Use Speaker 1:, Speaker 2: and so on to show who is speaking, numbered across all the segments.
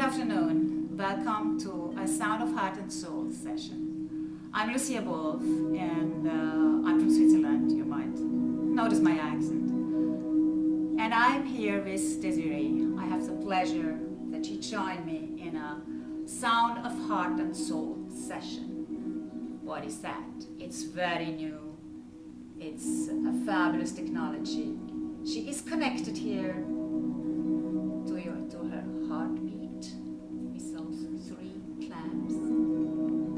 Speaker 1: afternoon. Welcome to a Sound of Heart and Soul session. I'm Lucia Wolf, and I'm from Switzerland. You might notice my accent. And I'm here with Desiree. I have the pleasure that she joined me in a Sound of Heart and Soul session. What is that? It's very new. It's a fabulous technology. She is connected here to her heartbeat with those 3 clamps,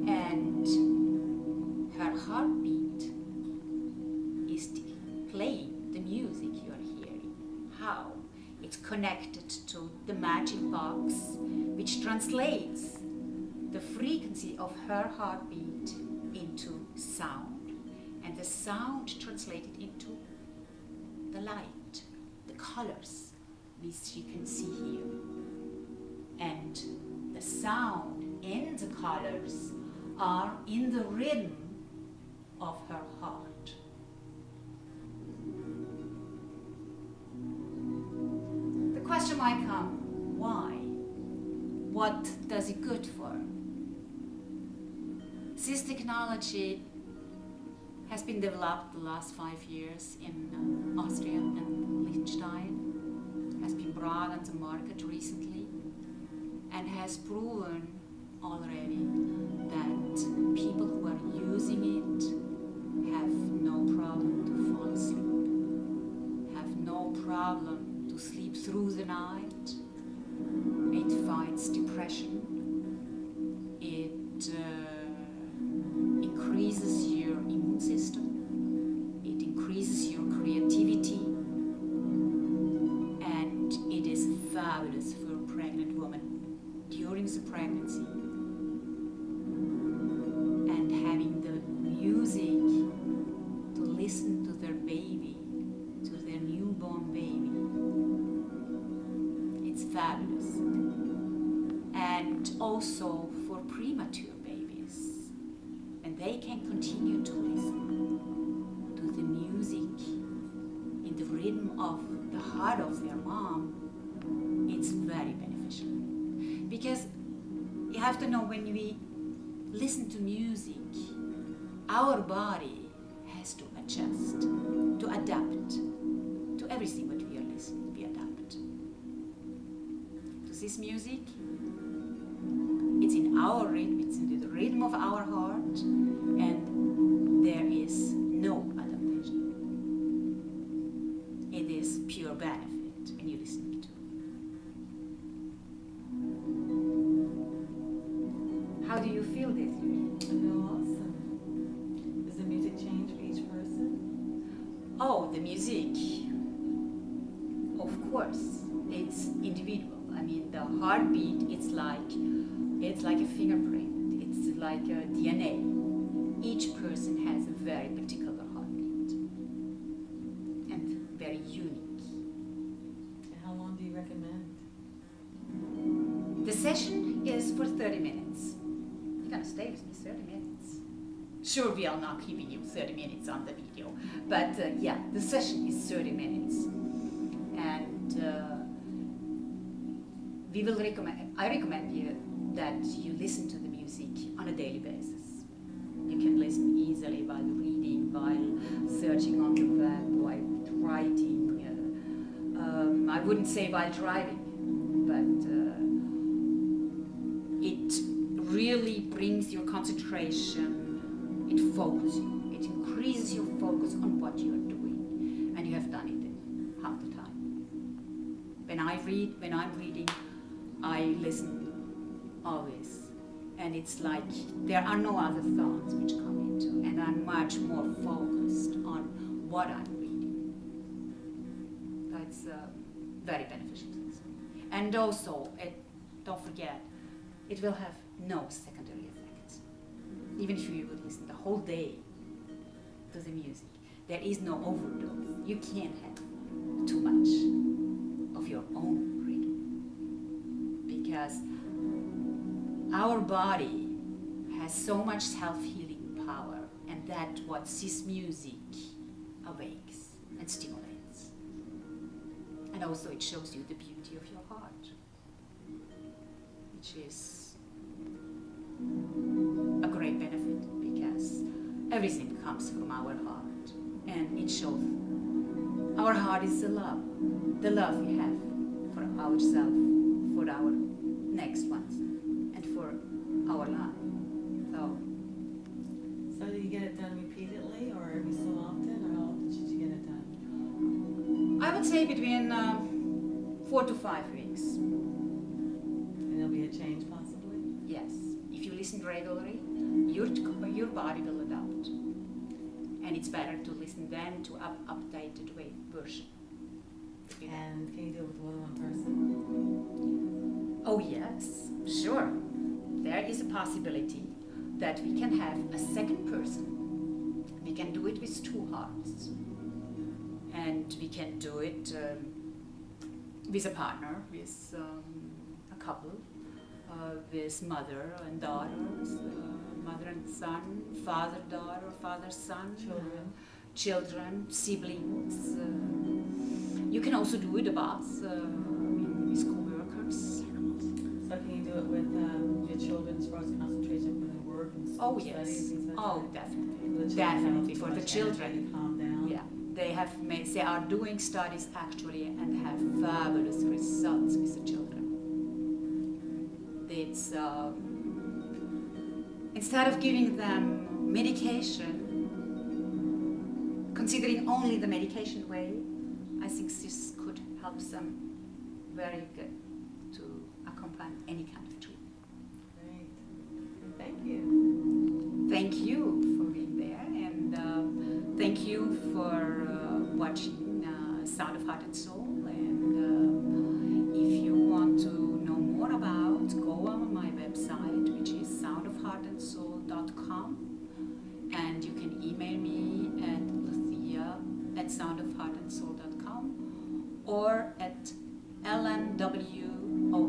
Speaker 1: and her heartbeat is playing the music you are hearing. How? It's connected to the magic box, which translates the frequency of her heartbeat into sound, and the sound translated into the light, the colors, which you can see here. And the sound and the colors are in the rhythm of her heart. The question might come, why? What does it good for? This technology has been developed the last 5 years in Austria and Liechtenstein, has been brought on the market recently, and has proven already that people who are using it have no problem to fall asleep, have no problem to sleep through the night. It fights depression, it increases your immune system, it increases your creativity, and it is fabulous for a pregnant woman during the pregnancy. And having the music to listen to their baby, to their newborn baby, it's fabulous. And also for premature babies, and they can continue to listen to the music in the rhythm of the heart of their mom. It's very beneficial, because you have to know, when we listen to music, our body has to adjust, to adapt to everything what we are listening. We adapt to this music. It's in our rhythm, it's in the rhythm of our heart, and there is no adaptation. It is pure benefit when you listen to it. How do you feel this?
Speaker 2: I feel awesome. Does the music change for each person?
Speaker 1: Oh, the music, of course, it's individual. I mean, the heartbeat, it's like a fingerprint. It's like a DNA. Each person has a very particular heartbeat and very unique.
Speaker 2: And how long do you recommend?
Speaker 1: The session is for 30 minutes. You're gonna stay with me 30 minutes. Sure, we are not keeping you 30 minutes on the video, but yeah, the session is 30 minutes. And I recommend you that you listen to the music on a daily basis. You can listen easily while reading, while searching on the web, while writing. I wouldn't say while driving, but it really brings your concentration, it focuses you, it increases your focus on what you are doing, and you have done it half the time. When I'm reading, I listen always, and it's like there are no other thoughts which come into, and I'm much more focused on what I'm reading. That's very beneficial. And also, don't forget, it will have no secondary effects. Even if you would listen the whole day to the music, there is no overdose. You can't have too much of your own rhythm, because our body has so much self-healing power, and that's what this music awakes and stimulates. And also it shows you the beauty of your heart. which is a great benefit because everything comes from our heart, and it shows our heart is the love we have for ourselves, for our next ones, and for our life.
Speaker 2: So do you get it done repeatedly, or every so often, or how often should you get it done?
Speaker 1: I would say between 4 to 5 weeks.
Speaker 2: And there'll be a change possibly?
Speaker 1: Yes, if you listen regularly, your body will adapt, and it's better to listen then to updated version.
Speaker 2: And can you do it with more than one person?
Speaker 1: Oh yes, sure. There is a possibility that we can have a second person. We can do it with 2 hearts, and we can do it with a partner, with a couple, with mother and daughters, mother and son, father-daughter, father-son, children, siblings. You can also do it with co-workers.
Speaker 2: So can you do it with your children as far as concentration for their work and school studies? Things like that?
Speaker 1: Definitely.
Speaker 2: The
Speaker 1: Definitely for
Speaker 2: children
Speaker 1: the
Speaker 2: have too much
Speaker 1: children.
Speaker 2: energy to calm down.
Speaker 1: Yeah, they are doing studies actually and have fabulous results with the children. It's instead of giving them medication, considering only the medication way, I think this could help them very good to accompany any kind of treatment.
Speaker 2: Great. Thank you.
Speaker 1: Thank you for being there, and thank you for watching Sound of Heart and Soul. And if you want to know more about, go on my website, which is soundofheartandsoul.com, and you can email me at lucia@soundofheartandsoul.com or at lnwol